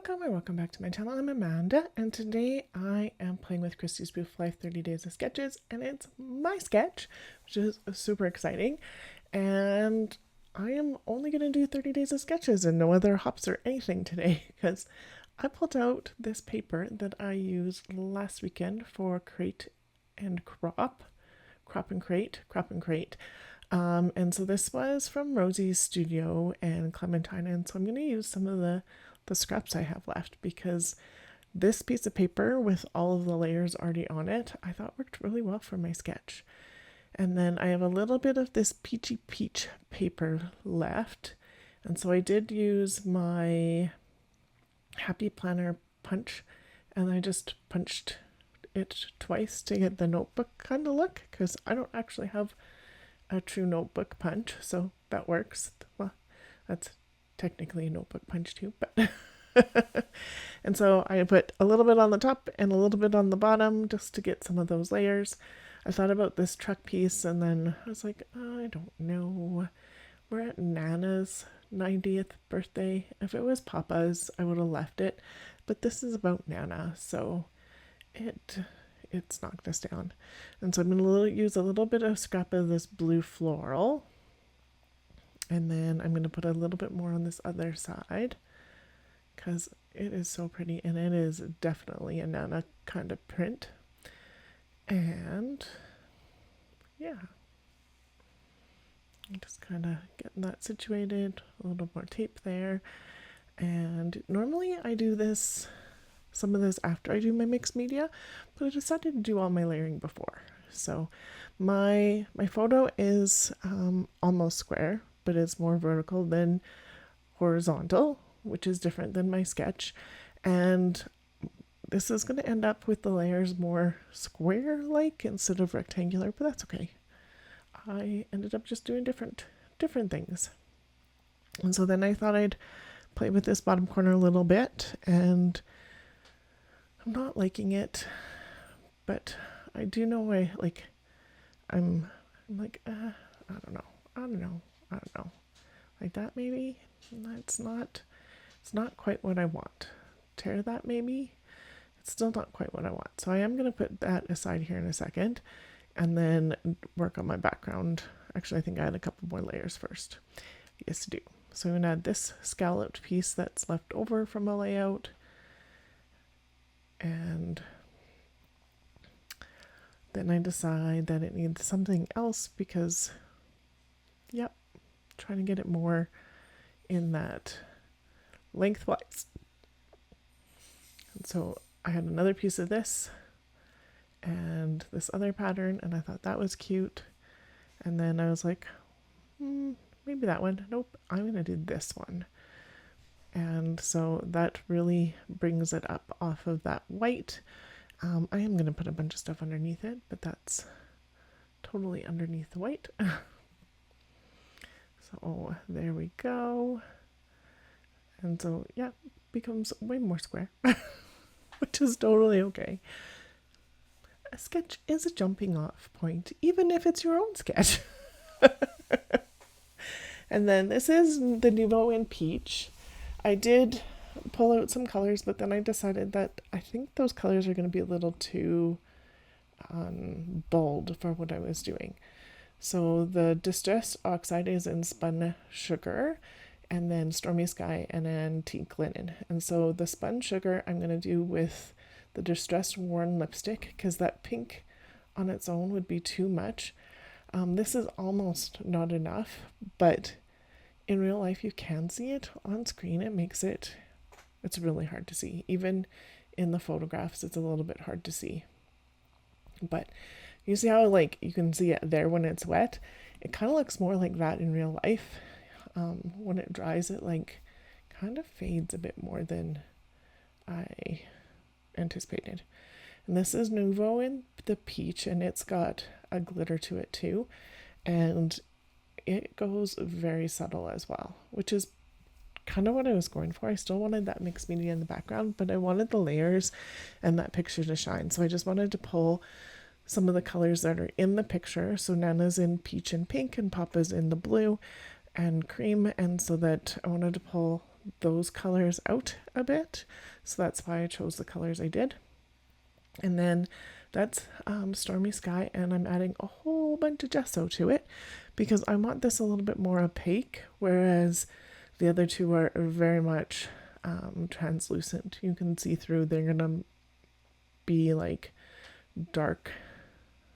Welcome or welcome back to my channel. I'm Amanda, and today I am playing with Christie's Beautiful Life 30 Days of Sketches, and it's my sketch, which is super exciting. And I am only going to do 30 days of sketches and no other hops or anything today, because I pulled out this paper that I used last weekend for crate and crop and crate. And so this was from Rosie's Studio and Clementine, and so I'm going to use some of the scraps I have left, because this piece of paper with all of the layers already on it I thought worked really well for my sketch. And then I have a little bit of this peachy peach paper left, and so I did use my Happy Planner punch, and I just punched it twice to get the notebook kind of look, because I don't actually have a true notebook punch, so that works. Well, that's technically a notebook punch too, but and so I put a little bit on the top and a little bit on the bottom just to get some of those layers. I thought about this truck piece, and then I was like, oh, I don't know. We're at Nana's 90th birthday. If it was Papa's, I would have left it, but this is about Nana, so it's knocked us down. And so I'm going to use a little bit of scrap of this blue floral, and then I'm going to put a little bit more on this other side because it is so pretty, and it is definitely a Nana kind of print. And yeah, I'm just kind of getting that situated, a little more tape there. And normally I do some of this after I do my mixed media, but I decided to do all my layering before. So my photo is almost square, but it's more vertical than horizontal, which is different than my sketch. And this is going to end up with the layers more square-like instead of rectangular, but that's okay. I ended up just doing different things. And so then I thought I'd play with this bottom corner a little bit, and I'm not liking it, but I do know I'm like, I don't know. Like that maybe? It's not quite what I want. Tear that maybe? It's still not quite what I want. So I am going to put that aside here in a second and then work on my background. Actually, I think I had a couple more layers first. Yes, I do. So I'm going to add this scalloped piece that's left over from a layout. And then I decide that it needs something else because, yep, trying to get it more in that lengthwise. And so I had another piece of this and this other pattern, and I thought that was cute. And then I was like, maybe that one. Nope, I'm going to do this one. And so that really brings it up off of that white. I am going to put a bunch of stuff underneath it, but that's totally underneath the white. So there we go. And so, yeah, becomes way more square, which is totally okay. A sketch is a jumping off point, even if it's your own sketch. And then this is the Nouveau in Peach. I did pull out some colors, but then I decided that I think those colors are going to be a little too bold for what I was doing. So the Distressed Oxide is in Spun Sugar, and then Stormy Sky and Antique Linen. And so the Spun Sugar I'm going to do with the Distressed Worn Lipstick, because that pink on its own would be too much. This is almost not enough, but in real life you can see it. On screen it's really hard to see. Even in the photographs it's a little bit hard to see. But you see how you can see it there when it's wet? It kind of looks more like that in real life. When it dries, it kind of fades a bit more than I anticipated. And this is Nouveau in the Peach, and it's got a glitter to it too. And it goes very subtle as well, which is kind of what I was going for. I still wanted that mixed media in the background, but I wanted the layers and that picture to shine. So I just wanted to pull some of the colors that are in the picture. So Nana's in peach and pink, and Papa's in the blue and cream. And so that I wanted to pull those colors out a bit. So that's why I chose the colors I did. And then that's Stormy Sky, and I'm adding a whole bunch of gesso to it because I want this a little bit more opaque, whereas the other two are very much translucent. You can see through. They're gonna be like dark.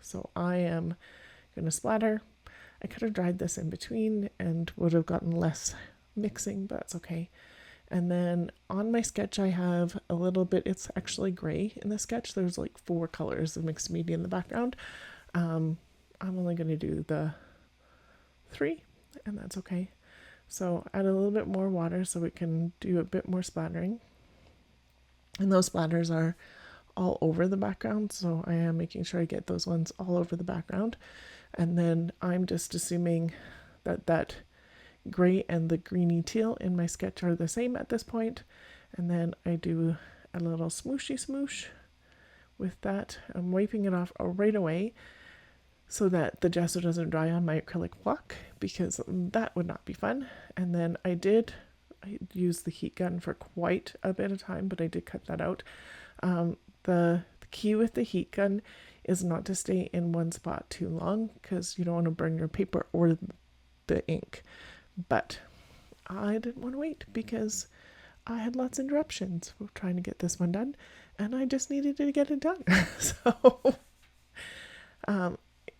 So I am gonna splatter. I could have dried this in between and would have gotten less mixing, but that's okay. And then on my sketch, I have a little bit, it's actually gray in the sketch. There's like 4 colors of mixed media in the background. I'm only going to do the 3, and that's okay. So add a little bit more water so we can do a bit more splattering. And those splatters are all over the background, so I am making sure I get those ones all over the background. And then I'm just assuming that gray and the greeny teal in my sketch are the same at this point. And then I do a little smooshy smoosh with that. I'm wiping it off right away so that the gesso doesn't dry on my acrylic block, because that would not be fun. And then I use the heat gun for quite a bit of time, but I did cut that out. The key with the heat gun is not to stay in one spot too long, because you don't want to burn your paper or the ink. But I didn't want to wait because I had lots of interruptions with trying to get this one done, and I just needed to get it done. So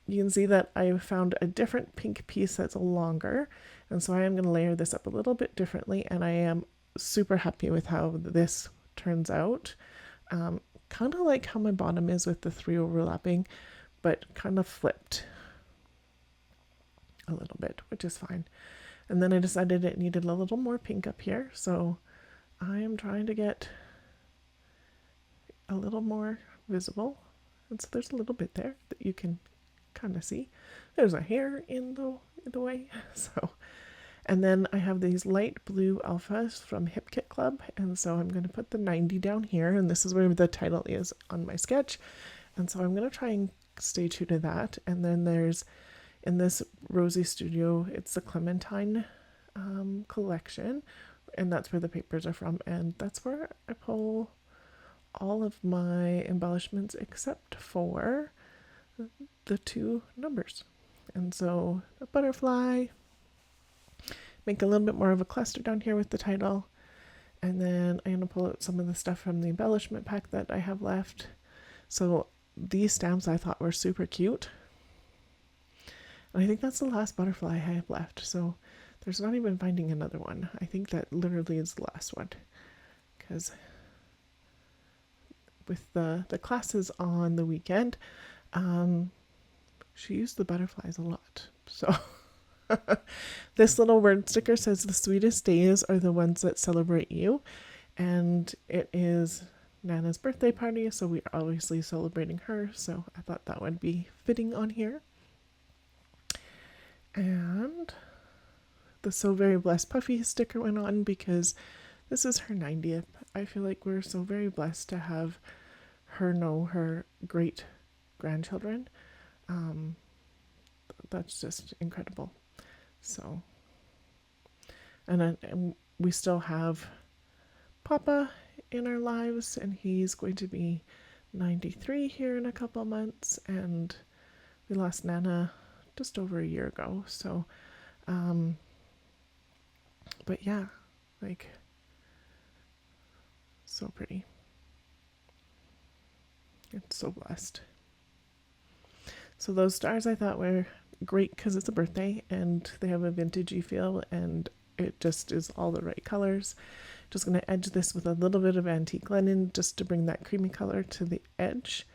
you can see that I found a different pink piece that's longer, and so I am going to layer this up a little bit differently, and I am super happy with how this turns out. Kind of like how my bottom is with the 3 overlapping, but kind of flipped a little bit, which is fine. And then I decided it needed a little more pink up here, so I am trying to get a little more visible. And so there's a little bit there that you can kind of see. There's a hair in the way. So, and then I have these light blue alphas from Hip Kit Club, and so I'm going to put the 90 down here, and this is where the title is on my sketch. And so I'm going to try and stay true to that. And then there's, in this Rosie Studio, it's the Clementine collection, and that's where the papers are from, and that's where I pull all of my embellishments except for the 2 numbers. And so a butterfly, make a little bit more of a cluster down here with the title, and then I'm going to pull out some of the stuff from the embellishment pack that I have left. So these stamps I thought were super cute, and I think that's the last butterfly I have left, so there's not even finding another one. I think that literally is the last one, because with the classes on the weekend, she used the butterflies a lot. So this little word sticker says the sweetest days are the ones that celebrate you, and it is Nana's birthday party, so we are obviously celebrating her, so I thought that would be fitting on here. And the So Very Blessed Puffy sticker went on because this is her 90th. I feel like we're so very blessed to have her know her great grandchildren. That's just incredible. So, and we still have Papa in our lives, and he's going to be 93 here in a couple of months, and we lost Nana just over a year ago. So, but yeah, like, so pretty. It's so blessed. So those stars I thought were great because it's a birthday and they have a vintagey feel, and it just is all the right colors. Just going to edge this with a little bit of antique linen just to bring that creamy color to the edge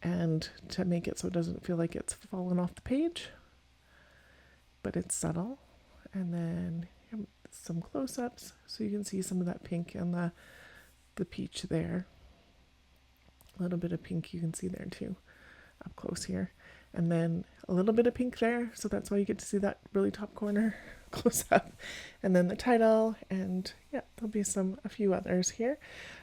and to make it so it doesn't feel like it's fallen off the page, but it's subtle. And then some close-ups so you can see some of that pink and the peach there. A little bit of pink you can see there too up close here, and then a little bit of pink there, so that's why you get to see that really top corner close up, and then the title, and yeah, there'll be a few others here.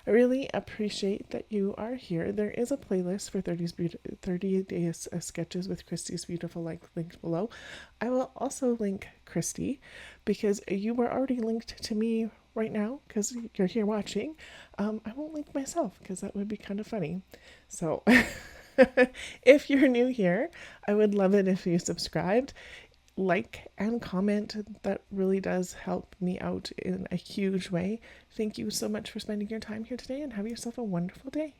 I really appreciate that you are here. There is a playlist for 30 days of sketches with Christy's Beautiful Life linked below. I will also link Christy because you were already linked to me right now because you're here watching. I won't link myself because that would be kind of funny. So if you're new here, I would love it if you subscribed, like, and comment. That really does help me out in a huge way. Thank you so much for spending your time here today and have yourself a wonderful day.